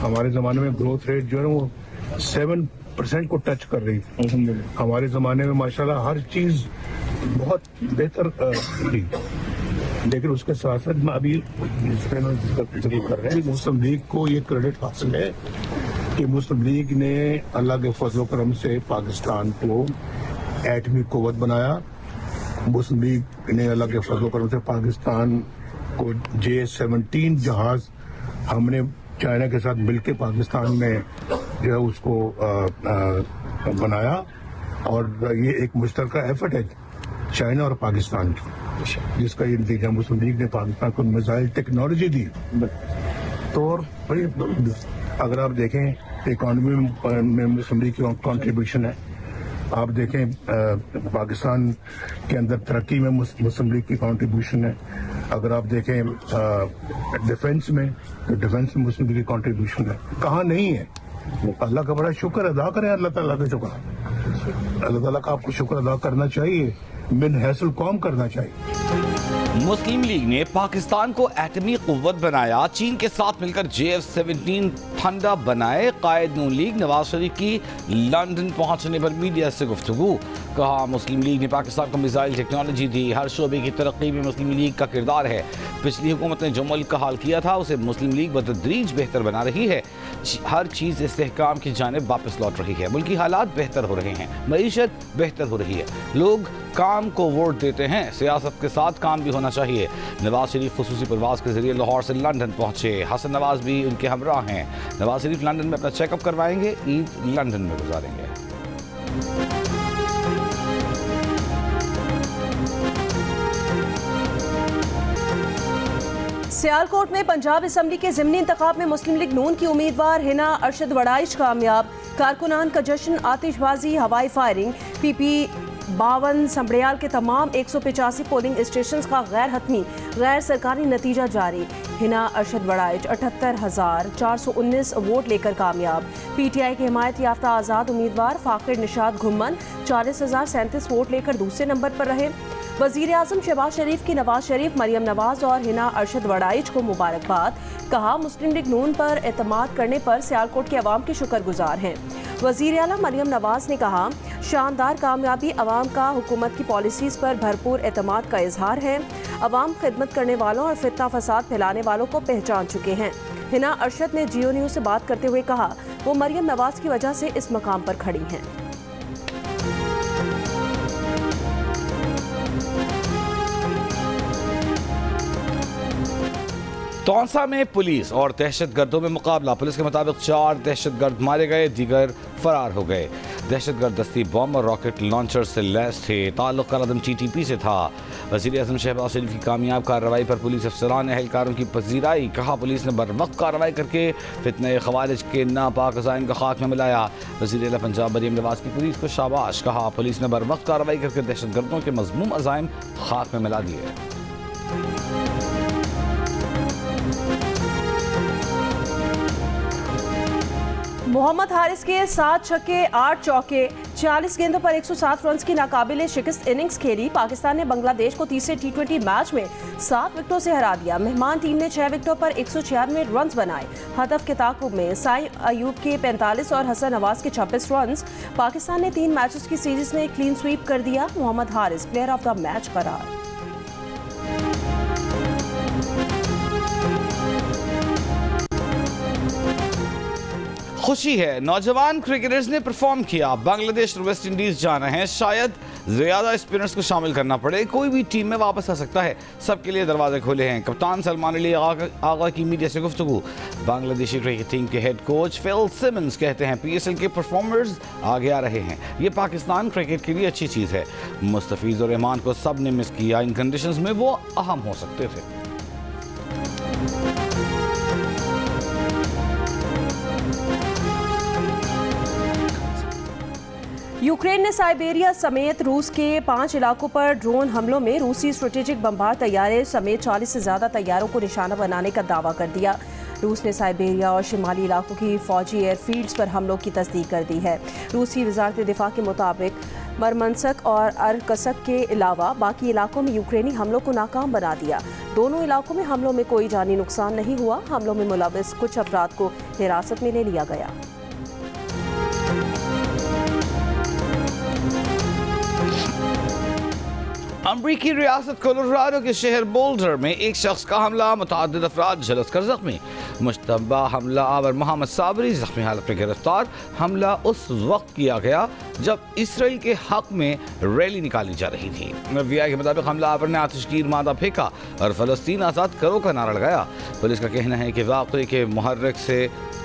हमारे ज़माने में ग्रोथ रेट जो है वो 7% को टच कर रही थी। हमारे ज़माने में माशाल्लाह हर चीज़ बहुत बेहतर थी। लेकिन उसके साथ साथ मैं अभी जरूर कर रहे हैं, मुस्लिम लीग को ये क्रेडिट हासिल है कि मुस्लिम लीग ने अल्लाह के फजल करम से पाकिस्तान को एटमी कुव्वत बनाया। मुस्लिम लीग ने अल्लाह के फजल करम से पाकिस्तान को J-17 जहाज हमने चाइना के साथ मिलकर पाकिस्तान में जो है उसको बनाया, और ये एक मुश्तरका एफर्ट है चाइना और पाकिस्तान की, जिसका ये नतीजा मुस्लिम लीग ने पाकिस्तान को मिसाइल टेक्नोलॉजी दी। तो अगर आप देखें इकॉनमी में मुस्लिम लीग की कंट्रीब्यूशन है, आप देखें पाकिस्तान के अंदर तरक्की में मुस्लिम लीग की कंट्रीब्यूशन है। अगर आप देखें डिफेंस में, तो डिफेंस में मुस्लिम लीग की कंट्रीब्यूशन है। कहाँ नहीं है? अल्लाह का बड़ा शुक्र अदा करें, अल्लाह ताला का शुक्र, अल्लाह ताला का आपको शुक्र अदा करना चाहिए, मिन हैसल कौम करना चाहिए। मुस्लिम लीग ने पाकिस्तान को एटमी कुव्वत बनाया, चीन के साथ मिलकर JF-17 थंडर बनाए। कायद नून लीग नवाज शरीफ की लंदन पहुंचने पर मीडिया से गुफ्तगू, कहा मुस्लिम लीग ने पाकिस्तान को मिसाइल टेक्नोलॉजी दी, हर शोबे की तरक्की में मुस्लिम लीग का किरदार है। पिछली हुकूमत ने जो मुल्क का हाल किया था उसे मुस्लिम लीग बतदरीज बेहतर बना रही है, हर चीज़ इस्तेहकाम की जानिब वापस लौट रही है, मुल्की हालात बेहतर हो रहे हैं, मईशत बेहतर हो रही है, लोग काम को वोट देते हैं, सियासत के साथ काम भी होना चाहिए। नवाज शरीफ खुसूसी परवाज के जरिए लाहौर से लंदन पहुंचे, हसन नवाज भी उनके हमराह हैं। नवाज शरीफ लंदन में अपना चेकअप करवाएंगे, ईद लंदन में गुजारेंगे। सियालकोट में पंजाब असम्बली के ज़िमनी इंतखाब में मुस्लिम लीग नून की उम्मीदवार हिना अरशद वड़ाइच कामयाब। कारकुनान का जश्न, आतिशबाजी, हवाई फायरिंग। PP 52 संबड़ियाल के तमाम 185 पोलिंग स्टेशन का गैर हतमी गैर सरकारी नतीजा जारी। हिना अरशद वड़ाइच 78,419 वोट लेकर कामयाब। PTI के हिमायत याफ्ता आज़ाद उम्मीदवार फ़ाकिर निशात घुम्मन 40,037 वोट लेकर दूसरे नंबर पर रहे। वज़ीर आज़म शहबाज शरीफ की नवाज शरीफ, मरियम नवाज और हिना अरशद वड़ाइच को मुबारकबाद, कहा मुस्लिम लीग नून पर एतमाद करने पर सियालकोट के अवाम के शुक्रगुजार हैं। वज़ीर आला मरियम नवाज ने कहा शानदार कामयाबी अवाम का हुकूमत की पॉलिसीज़ पर भरपूर एतमाद का इजहार है, अवाम खिदमत करने वालों और फितना फसाद फैलाने वालों को पहचान चुके हैं। हिना अरशद ने जियो न्यूज़ से बात करते हुए कहा वो मरियम नवाज की वजह से इस मकाम पर खड़ी हैं। तौंसा में पुलिस और दहशतगर्दों में मुकाबला, पुलिस के मुताबिक 4 दहशतगर्द मारे गए, दीगर फरार हो गए। दहशतगर्द दस्ती बम और रॉकेट लॉन्चर से लैस थे, ताल्लुक करादम TTP से था। वज़ीर आज़म शहबाज शरीफ की कामयाब कार्रवाई पर पुलिस अफसरान एहलकारों की पजीराई, कहा पुलिस ने बर वक्त कार्रवाई करके फितने खवारिज के नापाक अज़ाइम का खाक में मिलाया। वज़ीर आला पंजाब मरियम नवाज की पुलिस को शाबाश, कहा पुलिस ने बर वक्त कार्रवाई करके दहशतगर्दों के मज़मूम अज़ाइम खाक में मिला दिए। मोहम्मद हारिस के 7 छक्के 8 चौके 40 गेंदों पर 107 रन की नाकाबिले शिकस्त इनिंग्स खेली। पाकिस्तान ने बांग्लादेश को तीसरे T20 मैच में 7 विकेटों से हरा दिया। मेहमान टीम ने 6 विकेटों पर 196 रन बनाए। हदफ के ताकुब में साई अयूब के 45 और हसन नवाज के 26 रन। पाकिस्तान ने 3 मैचेस की सीरीज में क्लीन स्वीप कर दिया। Mohammad Haris player of the match करार। खुशी है, नौजवान क्रिकेटर्स ने परफॉर्म किया। बांग्लादेश और वेस्ट इंडीज जाना है, शायद ज्यादा स्पिनर्स को शामिल करना पड़े, कोई भी टीम में वापस आ सकता है, सबके लिए दरवाजे खुले हैं। कप्तान सलमान अली आगा की मीडिया से गुफ्तगू। बांग्लादेशी क्रिकेट टीम के हेड कोच फिल सिमंस कहते हैं PSL के परफॉर्मर्स आगे आ रहे हैं, ये पाकिस्तान क्रिकेट के लिए अच्छी चीज़ है। मुस्तफीज और रहमान को सब ने मिस किया, इन कंडीशंस में वो अहम हो सकते थे। यूक्रेन ने साइबेरिया समेत रूस के 5 इलाकों पर ड्रोन हमलों में रूसी स्ट्रेटेजिक बमबार तैयारे समेत 40 से ज़्यादा तैयारों को निशाना बनाने का दावा कर दिया। रूस ने साइबेरिया और शिमाली इलाकों की फौजी एयरफील्ड्स पर हमलों की तस्दीक कर दी है। रूसी वजारत दिफा के मुताबिक मरमंसक और अरकसक के अलावा बाकी इलाकों में यूक्रेनी हमलों को नाकाम बना दिया। दोनों इलाकों में हमलों में कोई जानी नुकसान नहीं हुआ। हमलों में मुलविस कुछ अफराद को हिरासत में ले लिया गया। अमरीकी रियासत कोलोराडो के शहर बोल्डर में एक शख्स का हमला, मुतअद्दिद अफराद झुलस कर जख्मी। मुश्तबा हमला आवर मोहम्मद साबरी जख्मी हालत में गिरफ्तार। हमला उस वक्त किया गया जब इसराइल के हक में रैली निकाली जा रही थी। FBI के मुताबिक हमला आवर ने आतिशगीर मादा फेंका और फलस्तीन आज़ाद करो का नारा लगाया। पुलिस का कहना है कि वाक़े के मुहर्रिक से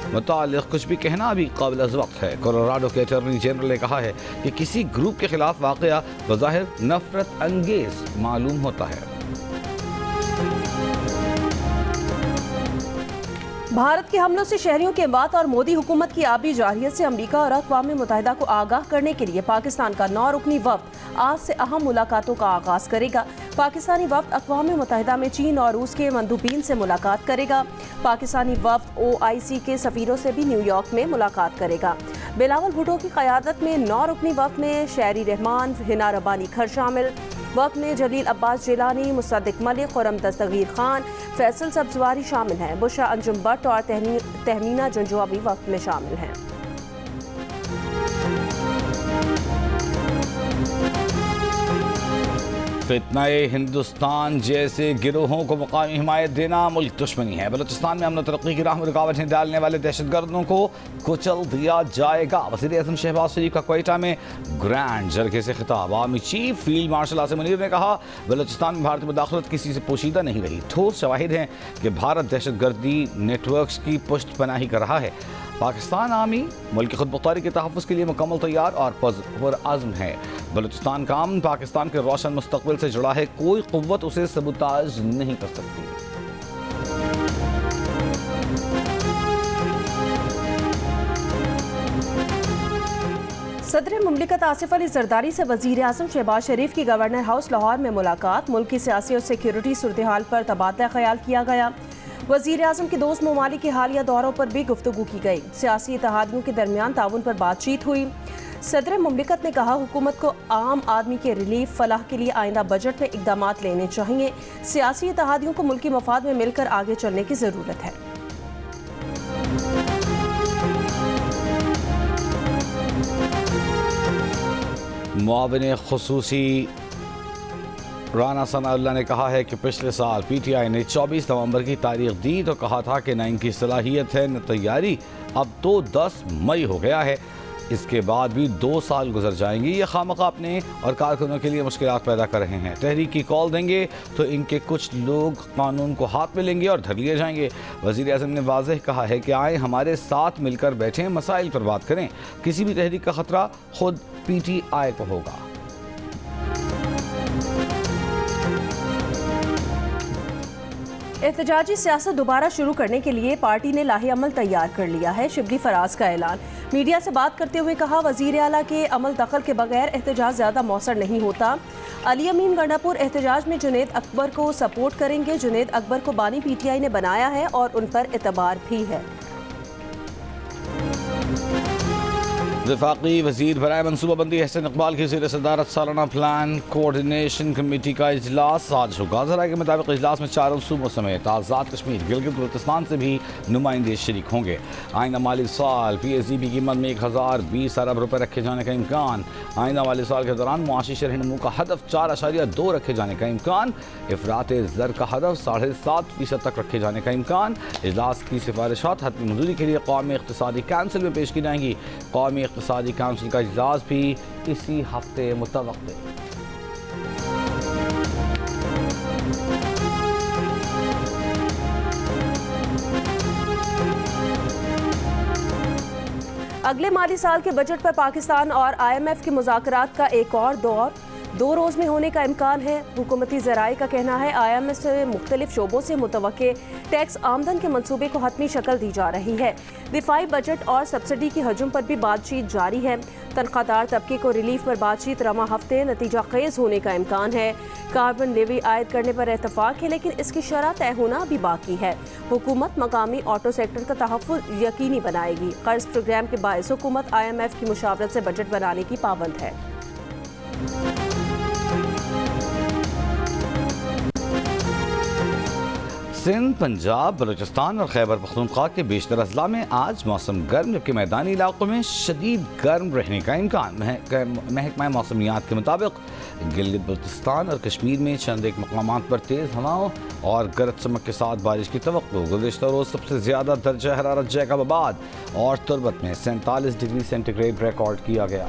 मुताल्लिक़ कुछ भी कहना अभी काबिल वक्त है। कोलोराडो के अटॉर्नी जनरल ने कहा है कि किसी ग्रुप के खिलाफ वाक़या बज़ाहिर नफरत अंगेज मालूम होता है। भारत के हमलों से शहरियों के बात और मोदी हुकूमत की आबी जारहियत से अमरीका और अक़वाम मुत्तहिदा को आगाह करने के लिए पाकिस्तान का 9 रुकनी वफ़द आज से अहम मुलाकातों का आगाज़ करेगा। पाकिस्तानी वफ़द अक़वाम मुत्तहिदा में चीन और रूस के मंदूबीन से मुलाकात करेगा। पाकिस्तानी वफ़द OIC के सफ़ीरों से भी न्यूयॉर्क में मुलाकात करेगा। बिलावल भुट्टो की क़यादत में 9 रुकनी वफ़द में शहरी रहमान, हिना रब्बानी खर शामिल। वक्त में जलील अब्बास जिलानी, मुसद्दिक मलिक, खुरम दस्तगीर खान, फैसल सब्जवारी शामिल हैं। बुशरा अंजुम भट्ट और तहमीना जंजुआ भी वक्त में शामिल हैं। फितनाए हिंदुस्तान जैसे गिरोहों को मुकामी हिमायत देना मुल्क दुश्मनी है। बलूचिस्तान में अमन और तरक्की की राह में रुकावटें डालने वाले दहशतगर्दों को कुचल दिया जाएगा। वज़ीर-ए-आज़म शहबाज शरीफ का क्वेटा में ग्रैंड जरगे से खिताब। Army chief field marshal Asim Munir ने कहा, बलूचिस्तान में भारतीय मुदाखलत किसी से पोशीदा नहीं रही। ठोस शवाहिद हैं कि भारत दहशतगर्दी नेटवर्क्स की पुष्टपनाही कर रहा है। पाकिस्तान आर्मी मुल्क की खुदमुख्तारी के तहफ़्फ़ुज़ के लिए मुकम्मल तैयार और पुरअज़्म है। बलूचिस्तान का अमन पाकिस्तान के रोशन मुस्तक़बिल से जुड़ा है। कोई क़ुव्वत उसे सबूताज नहीं कर सकती। सदर मुमलिकत आसिफ अली जरदारी से वज़ीर-ए-आज़म शहबाज शरीफ की गवर्नर हाउस लाहौर में मुलाकात। मुल्क की सियासी और सिक्योरिटी सूरत हाल पर तबादला ख्याल किया गया। वज़ीर-ए-आज़म के दोस्त ममालिक के हालिया दौरों पर भी गुफ्तगू की गई। सियासी इत्तेहादियों के दरमियान ताउन पर बातचीत हुई। सदर मुमलिकत ने कहा, हुकूमत को आम आदमी के रिलीफ फलाह के लिए आइंदा बजट में इक़दामात लेने चाहिए। सियासी इत्तेहादियों को मुल्की मफाद में मिलकर आगे चलने की ज़रूरत है। मुआविन खुसूसी राना सनाउल्लाह ने कहा है कि पिछले साल PTI ने 24 नवंबर की तारीख दी तो कहा था कि न इनकी सलाहियत है न तैयारी। अब तो 10 मई हो गया है। इसके बाद भी 2 साल गुजर जाएंगे। ये खामखा अपने और कारकुनों के लिए मुश्किलात पैदा कर रहे हैं। तहरीक की कॉल देंगे तो इनके कुछ लोग कानून को हाथ में लेंगे और धर लिए जाएंगे। वज़ीर-ए-आज़म ने वाज़ेह कहा है कि आए हमारे साथ मिलकर बैठें, मसाइल पर बात करें। किसी भी तहरीक का खतरा खुद PTI को होगा। एहतजाजी सियासत दोबारा शुरू करने के लिए पार्टी ने लाहे अमल तैयार कर लिया है। शिबली फराज का ऐलान। मीडिया से बात करते हुए कहा, वज़ीर आला के अमल दखल के बगैर एहतजाज ज़्यादा मौसर नहीं होता। अली अमीन गंडापुर एहतजाज में जुनैद अकबर को सपोर्ट करेंगे। जुनैद अकबर को बानी PTI ने बनाया है और उन पर एतबार भी है। वफाकी वज़ीर बराए मनसूबाबंदी एहसन इकबाल की ज़ेर सदारत सालाना प्लान कोऑर्डिनेशन कमेटी का इजलास आज होगा। ज़राए के मुताबिक इजलास में 4 सूबों समेत आज़ाद कश्मीर, गिलगित बल्तिस्तान से भी नुमाइंदे शरीक होंगे। आइंदा माली साल PSDB की कीमत में 1020 अरब रुपये रखे जाने का इम्कान। आइंदा माली साल के दौरान मुआशी शरह नमू का हदफ 4.2 रखे जाने का इम्कान। इफरात ज़र का हदफ 7.5% तक रखे जाने का इम्कान। इजलास की सिफारिशात हतमी मंजूरी के लिए कौमी इक़्तिसादी काउंसिल में पेश की जाएंगी। कौमी इक़्तिसादी काउंसिल का इजलास भी इसी हफ्ते मुतवक्किल। अगले माली साल के बजट पर पाकिस्तान और IMF के मुज़ाकरात का एक और दौर 2 रोज़ में होने का इम्कान है। हुकूमती ज़राए का कहना है IMF से मुख्तलिफ शोबों से मुतवक्के टैक्स आमदन के मंसूबे को हतमी शक्ल दी जा रही है। दिफाई बजट और सब्सिडी की हजम पर भी बातचीत जारी है। तनख्वाहदार तबके को रिलीफ पर बातचीत रवा हफ्ते नतीजा खेज होने का इम्कान है। कार्बन लेवी आयद करने पर इतफाक है, लेकिन इसकी शरह तय होना अभी बाकी है। हुकूमत मकामी ऑटो सेक्टर का तहफ़्फ़ुज़ यकीनी बनाएगी। कर्ज प्रोग्राम के बायस हुकूमत IMF की मुशावरत से बजट बनाने की पाबंद है। सिंध, पंजाब, बलूचिस्तान और खैबर पख्तूनख्वा के बेशतर अजला में आज मौसम गर्म, जबकि मैदानी इलाकों में शदीद गर्म रहने का इम्कान। महकमा मौसमियात के मुताबिक गिलगित बल्तिस्तान और कश्मीर में चंद एक मकामात पर तेज़ हवाओं और गरज चमक के साथ बारिश की तवक्को। गुज़िश्ता रोज़ सबसे ज़्यादा दर्जा हरारत जैकबाबाद और तुर्बत में 47 डिग्री सेंटीग्रेड रिकॉर्ड किया गया।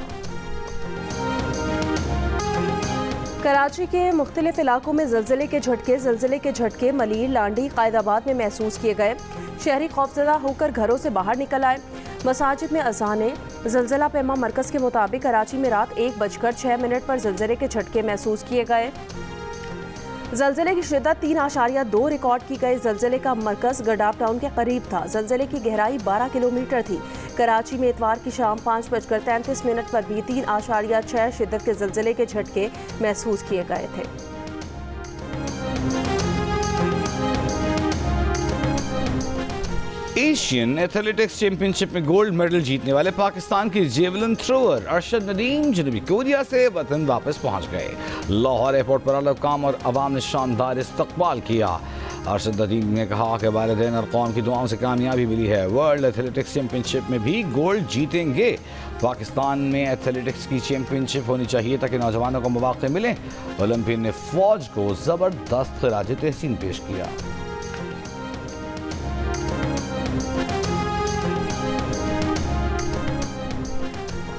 कराची के मुख्तलिफ इलाकों में ज़लज़ले के झटके मलीर, लांडी, कायदाबाद में महसूस किए गए। शहरी खौफजदा होकर घरों से बाहर निकल आए। मसाजिद में अज़ानें। ज़लज़ला पैमा मरकज़ के मुताबिक कराची में रात 1:06 पर ज़लज़ले के झटके महसूस किए गए। ज़लज़ले की शिद्दत 3.2 रिकॉर्ड की गई। ज़लज़ले का मरकज़ गडाप टाउन के करीब था। ज़लज़ले की गहराई 12 किलोमीटर थी। कराची में इतवार की शाम 5:33 पर भी 3.6 शिद्दत के ज़लज़ले के झटके महसूस किए गए थे। एशियन एथलेटिक्स चैंपियनशिप में गोल्ड मेडल जीतने वाले पाकिस्तान की जेवलिन थ्रोअर अरशद नदीम जनूबी कोरिया से वतन वापस पहुंच गए। लाहौर एयरपोर्ट पर अल-हुक्काम और अवाम ने शानदार इस्तकबाल किया। अरशद नदीम ने कहा कि वालिदैन और कौम की दुआओं से कामयाबी मिली है। वर्ल्ड एथलेटिक्स चैंपियनशिप में भी गोल्ड जीतेंगे। पाकिस्तान में एथलेटिक्स की चैंपियनशिप होनी चाहिए ताकि नौजवानों को मौके मिले। ओलंपियन ने फौज को ज़बरदस्त खिराज तहसीन पेश किया।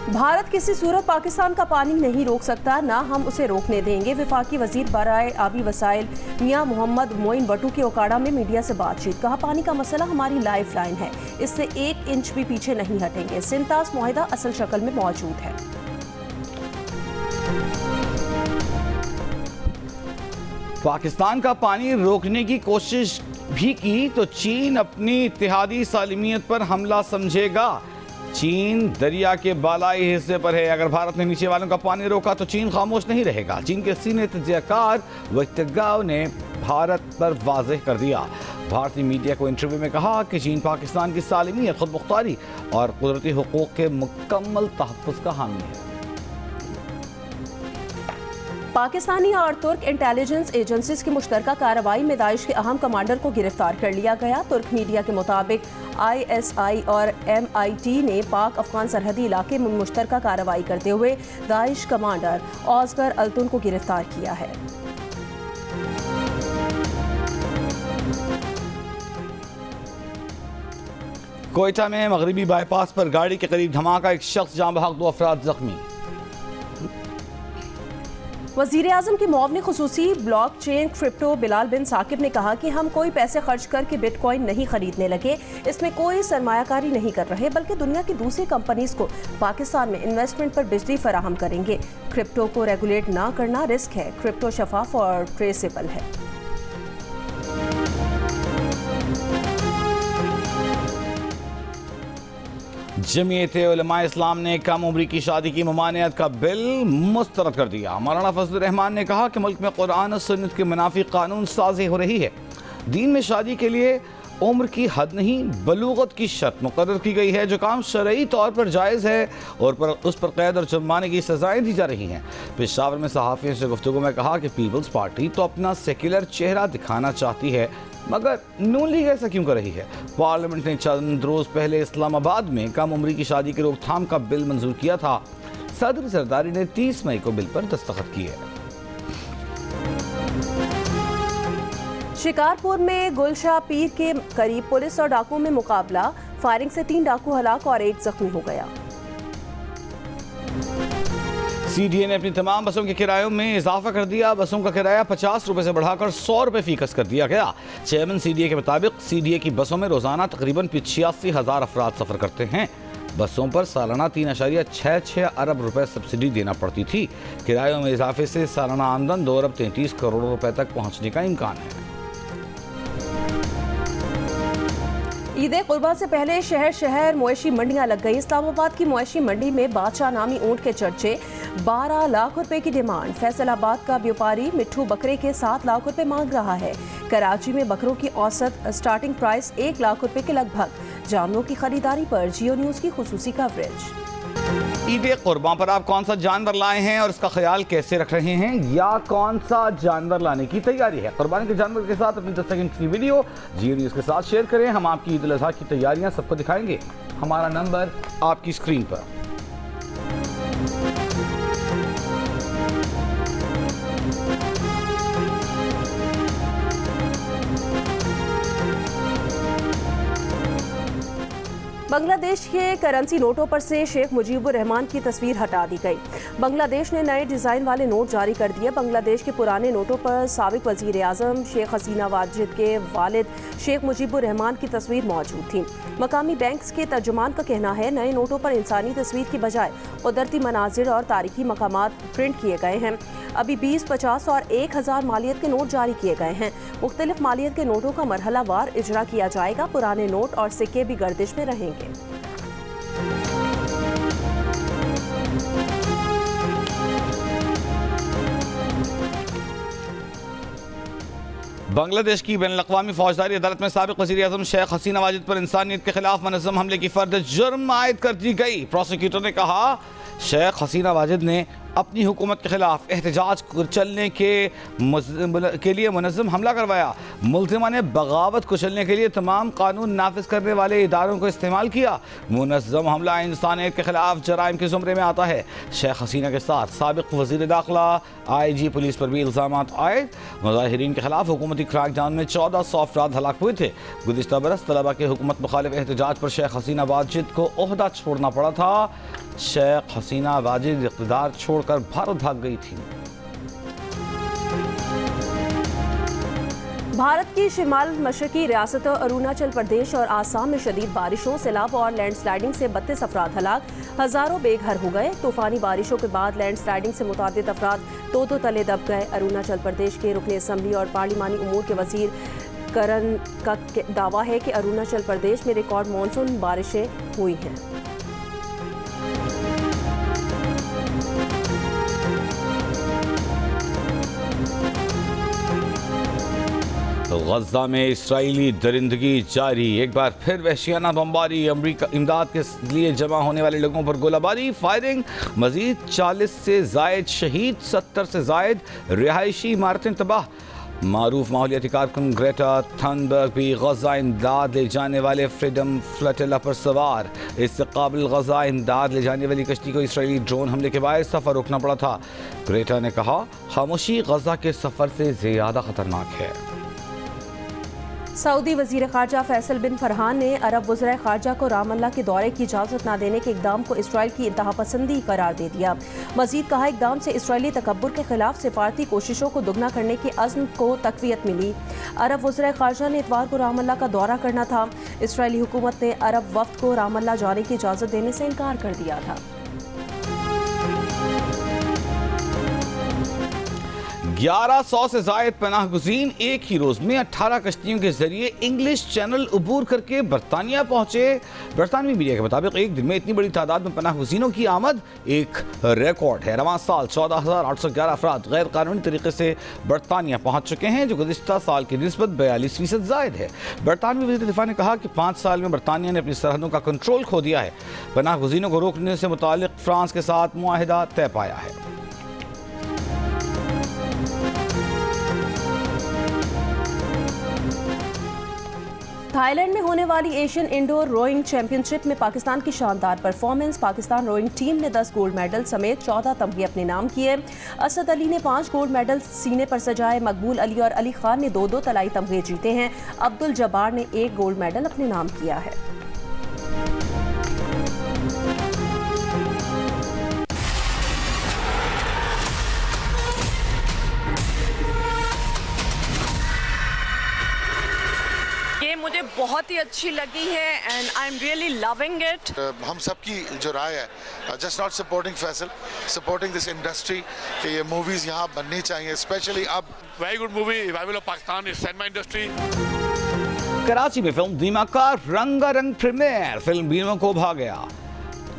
भारत किसी सूरत पाकिस्तान का पानी नहीं रोक सकता, ना हम उसे रोकने देंगे। वफाकी वजीर बराए आबी वसाइल मियां मोहम्मद मोइन बटू के ओकाड़ा में मीडिया से बातचीत। कहा, पानी का मसला हमारी लाइफ लाइन है, इससे 1 इंच भी पीछे नहीं हटेंगे। सिंतास मुआहिदा असल शक्ल में मौजूद है। पाकिस्तान का पानी रोकने की कोशिश भी की तो चीन अपनी इत्तेहादी सालिमियत पर हमला समझेगा। चीन दरिया के बालाई हिस्से पर है। अगर भारत ने नीचे वालों का पानी रोका तो चीन खामोश नहीं रहेगा। चीन के सीनियर तजज़ियाकार वक्तगाव ने भारत पर वाज़ेह कर दिया। भारतीय मीडिया को इंटरव्यू में कहा कि चीन पाकिस्तान की सालिमियत, खुद मुख्तारी और कुदरती हुकूक के मुकम्मल तहफ़्फ़ुज़ का हामी है। पाकिस्तानी और तुर्क इंटेलिजेंस एजेंसीज की मुश्तरका कार्रवाई में दाइश के अहम कमांडर को गिरफ्तार कर लिया गया। तुर्क मीडिया के मुताबिक ISI और MIT ने पाक अफगान सरहदी इलाके में मुश्तरका कार्रवाई करते हुए दाइश कमांडर ऑस्कर अल्तुन को गिरफ्तार किया है। कोयटा में मगरबी बाईपास पर गाड़ी के करीब धमाका, एक शख्स जान बहक, 2 अफराद जख्मी। वज़ीर आज़म के मुआवने खुसूसी ब्लॉक चेन क्रिप्टो बिलाल बिन साकिब ने कहा कि हम कोई पैसे खर्च करके बिटकॉइन नहीं खरीदने लगे, इसमें कोई सरमायाकारी नहीं कर रहे, बल्कि दुनिया की दूसरी कंपनीज को पाकिस्तान में इन्वेस्टमेंट पर बिजली फराहम करेंगे। क्रिप्टो को रेगुलेट ना करना रिस्क है। क्रिप्टो शफाफ और ट्रेसेबल है। जमीयत उलमा इस्लाम ने कम उम्री की शादी की ममानियत का बिल मुस्तरद कर दिया। मौलाना फजलुर रहमान ने कहा कि मुल्क में कुरान और सुन्नत के मुनाफी कानून साजी हो रही है। दीन में शादी के लिए उम्र की हद नहीं, बलूगत की शर्त मुकर्रर की गई है। जो काम शरई तौर पर जायज़ है और उस पर कैद और जुर्माने की सजाएं दी जा रही हैं। पेशावर में सहाफ़ियों से गुफ्तगू में कहा कि पीपल्स पार्टी तो अपना सेक्युलर चेहरा दिखाना चाहती है, मगर नून लीग ऐसा क्यों कर रही है। पार्लियामेंट ने चंद रोज़ पहले इस्लामाबाद में कम उम्री की शादी की रोकथाम का बिल मंजूर किया था। सदर जरदारी ने 30 मई को बिल पर दस्तखत किए। शिकारपुर में गुलशाह पीर के करीब पुलिस और डाकुओं में मुकाबला। फायरिंग से 3 डाकू हलाक और 1 जख्मी हो गया। CDA ने अपनी तमाम बसों के किरायों में इजाफा कर दिया। बसों का किराया 50 रुपए से बढ़ाकर 100 रुपए फीकस कर दिया गया। चेयरमैन CDA के मुताबिक CDA की बसों में रोजाना तकरीबन 86,000 अफराद सफर करते हैं। बसों पर सालाना 3.66 अरब रुपए सब्सिडी देना पड़ती थी। किरायों में इजाफे से सालाना आमदन 2 अरब 33 करोड़ रुपए तक पहुंचने का इम्कान है। ईद कुर्बान से पहले शहर शहर मवेशी मंडियां लग गई। इस्लामाबाद की मवेशी मंडी में बादशाह नामी ऊंट के चर्चे। 12 लाख रुपए की डिमांड। फैसलाबाद का व्यापारी मिट्ठू बकरे के 7 लाख रुपए मांग रहा है। कराची में बकरों की औसत स्टार्टिंग प्राइस 1 लाख रुपए के लगभग। जानवरों की खरीदारी पर जियो न्यूज की खुसूसी कवरेज। ईद कुर्बान पर आप कौन सा जानवर लाए हैं और इसका ख्याल कैसे रख रहे हैं, या कौन सा जानवर लाने की तैयारी है? कुर्बानी के जानवर के साथ अपनी 10 सेकंड की वीडियो जियो न्यूज़ के साथ शेयर करें। हम आपकी ईद उल अज़हा की तैयारियां सबको दिखाएंगे। हमारा नंबर आपकी स्क्रीन पर। बांग्लादेश के करेंसी नोटों पर से शेख मुजीबुर रहमान की तस्वीर हटा दी गई। बांग्लादेश ने नए डिज़ाइन वाले नोट जारी कर दिए। बांग्लादेश के पुराने नोटों पर साबिक वज़ीर आज़म शेख हसीना वाजिद के वालिद शेख मुजीबुर रहमान की तस्वीर मौजूद थी। मकामी बैंक्स के तर्जुमान का कहना है नए नोटों पर इंसानी तस्वीर की बजाय कुदरती मनाजिर और तारीखी मकामात प्रिंट किए गए हैं। अभी 20, 50 और 1000 मालियत के नोट जारी किए गए हैं। मुख्तलिफ मालियत के नोटों का मरहलावार इजरा किया जाएगा। पुराने नोट और सिक्के भी गर्दिश में रहेंगे। बांग्लादेश की बैनुल-अक़वामी फौजदारी अदालत में साबिक वज़ीर आज़म शेख हसीना वाजिद पर इंसानियत के खिलाफ मुनज़्ज़म हमले की फर्द जुर्म आयद कर दी गई। प्रोसिक्यूटर ने कहा शेख हसीना वाजिद ने अपनी हुकूमत के खिलाफ एहतजाज कुचलने के लिए मुनज़्ज़म हमला करवाया। मुल्ज़िमा ने बगावत कुचलने के लिए तमाम कानून नाफिज करने वाले इदारों को इस्तेमाल किया। मुनज़्ज़म हमला इंसानियत के खिलाफ जराइम के ज़ुमरे में आता है। शेख हसीना के साथ साबिक वज़ीर दाखिला IG पुलिस पर भी इल्ज़ाम आए। मुज़ाहिरीन के खिलाफ हुकूमती क्रैकडाउन में 1400 अफराद हलाक हुए थे। गुज़िश्ता बरस तलबा के हुकूमत मुखालिफ एहतजाज पर शेख हसीना वाजिद को ओहदा छोड़ना पड़ा था। शेख हसीना वाजिद इक़्तिदार छोड़कर भारत भाग गई थी। भारत की शिमाल मशरकी रियासतों अरुणाचल प्रदेश और आसाम में शदीद बारिशों, सैलाब और लैंडस्लाइडिंग से 32 अफराद हलाक, हजारों बेघर हो गए। तूफानी बारिशों के बाद लैंडस्लाइडिंग से मुतादिद अफराद दो तले दब गए। अरुणाचल प्रदेश के रुकन असम्बली और पार्लिमानी उमूर के वजीर करण का दावा है कि अरुणाचल प्रदेश में रिकॉर्ड मानसून बारिशें हुई हैं। गज़ा में इस्राईली दरिंदगी जारी। एक बार फिर वहशियाना बमबारी, अमरीका इमदाद के लिए जमा होने वाले लोगों पर गोलाबारी, फायरिंग, मजीद 40 से जायद शहीद, 70 से जायद रिहायशी इमारतें तबाह। मारूफ माहौलियाती कारकुन ग्रेटा थनबर्ग भी गज़ा इमदाद ले जाने वाले फ्रीडम फ्लटिला पर सवार। इससे काबिल गज़ा इमदाद ले जाने वाली कश्ती को इसराइली ड्रोन हमले के बाद सफ़र रोकना पड़ा था। ग्रेटा ने कहा खामोशी गज़ा के सफ़र से ज़्यादा ख़तरनाक है। सऊदी वज़ीर ख़ारजा फैसल बिन फरहान ने अरब वज़राए ख़ारजा को रामल्ला के दौरे की इजाज़त न देने के इक़दाम को इसराइल की इंतहापसंदी करार दे दिया। मज़ीद कहा इक़दाम से इसराइली तकब्बुर के खिलाफ सिफारती कोशिशों को दुगना करने के अज़्म को तक़वियत मिली। अरब वज़राए ख़ारजा ने इतवार को रामल्ला का दौरा करना था। इसराइली हुकूमत ने अरब वफ़द को रामल्ला जाने की इजाज़त देने से इनकार कर दिया था। 1100 से जायद पनाह गुज़ीन एक ही रोज़ में 18 कश्तियों के जरिए इंग्लिश चैनल अबूर करके बरतानिया पहुंचे। बरतानवी मीडिया के मुताबिक एक दिन में इतनी बड़ी तादाद में पनाह गुज़ीनों की आमद एक रिकॉर्ड है। रवां साल 14,811 अफराद गैर कानूनी तरीके से बरतानिया पहुंच चुके हैं, जो गुज़िश्ता साल की निस्बत 42% जायद है। बरतानवी वज़ीर दिफा ने कहा कि 5 साल में बरतानिया ने अपनी सरहदों का कंट्रोल खो दिया है। पनाह गुज़ीनों को रोकने से मुतालिक फ्रांस के साथ मुआहिदा तय पाया है। थाईलैंड में होने वाली एशियन इंडोर रोइंग चैंपियनशिप में पाकिस्तान की शानदार परफॉर्मेंस। पाकिस्तान रोइंग टीम ने 10 गोल्ड मेडल समेत 14 तमगे अपने नाम किए। असद अली ने 5 गोल्ड मेडल सीने पर सजाए। मकबूल अली और अली खान ने 2-2 तलाई तमगे जीते हैं। अब्दुल जब्बार ने 1 गोल्ड मेडल अपने नाम किया है। मुझे बहुत ही अच्छी लगी है and I am really loving it. हम सबकी जो राय है just not supporting Faisal, supporting this industry कि ये मूवीज यहाँ बननी चाहिए, स्पेशली अब। Very good movie revival of Pakistan is cinema industry. Karachi में फिल्म दीमा का रंगारंग प्रीमियर। फिल्म बीनों को भा गया।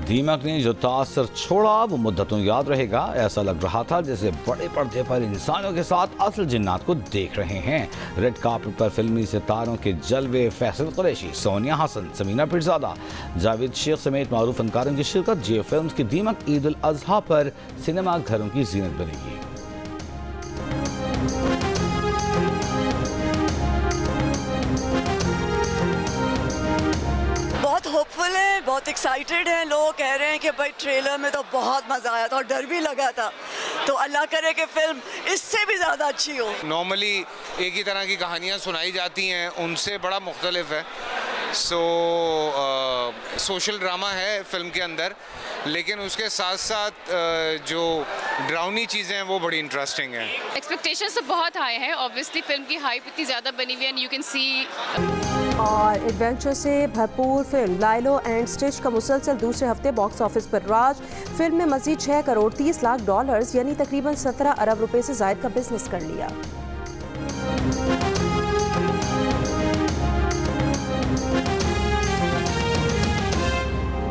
दीमक ने जो तासर छोड़ा वो मुद्दतों याद रहेगा। ऐसा लग रहा था जैसे बड़े पर्दे पर इंसानों के साथ असल जिन्नात को देख रहे हैं। रेड कार्पेट पर फिल्मी सितारों के जलवे, फैसल कुरैशी, सोनिया हसन, समीना पीरजादा, जावेद शेख समेत मारूफ फनकारों की शिरकत। जे फिल्म्स की दीमक ईद उल अजहा पर सिनेमा घरों की जीनत बनेगी। बहुत होपफुल है, बहुत एक्साइटेड हैं। लोग कह रहे हैं कि भाई ट्रेलर में तो बहुत मज़ा आया था और डर भी लगा था, तो अल्लाह करे कि फिल्म इससे भी ज़्यादा अच्छी हो। नॉर्मली एक ही तरह की कहानियाँ सुनाई जाती हैं, उनसे बड़ा मुख्तलिफ है। सोशल ड्रामा है फिल्म के अंदर, लेकिन उसके साथ साथ जो ड्राउनी चीज़ें हैं वो बड़ी इंटरेस्टिंग हैं। एक्सपेक्टेशंस तो बहुत हाई हैं। ऑब्वियसली फिल्म की हाइप इतनी ज़्यादा बनी हुई है एंड यू कैन सी। और एडवेंचर से भरपूर फिल्म लाइलो एंड स्टिच का मुसलसल दूसरे हफ्ते बॉक्स ऑफिस पर राज। फिल्म में मजीद 6 करोड़ 30 लाख डॉलर्स यानी तकरीबन 17 अरब रुपए से ज़ायद का बिजनेस कर लिया।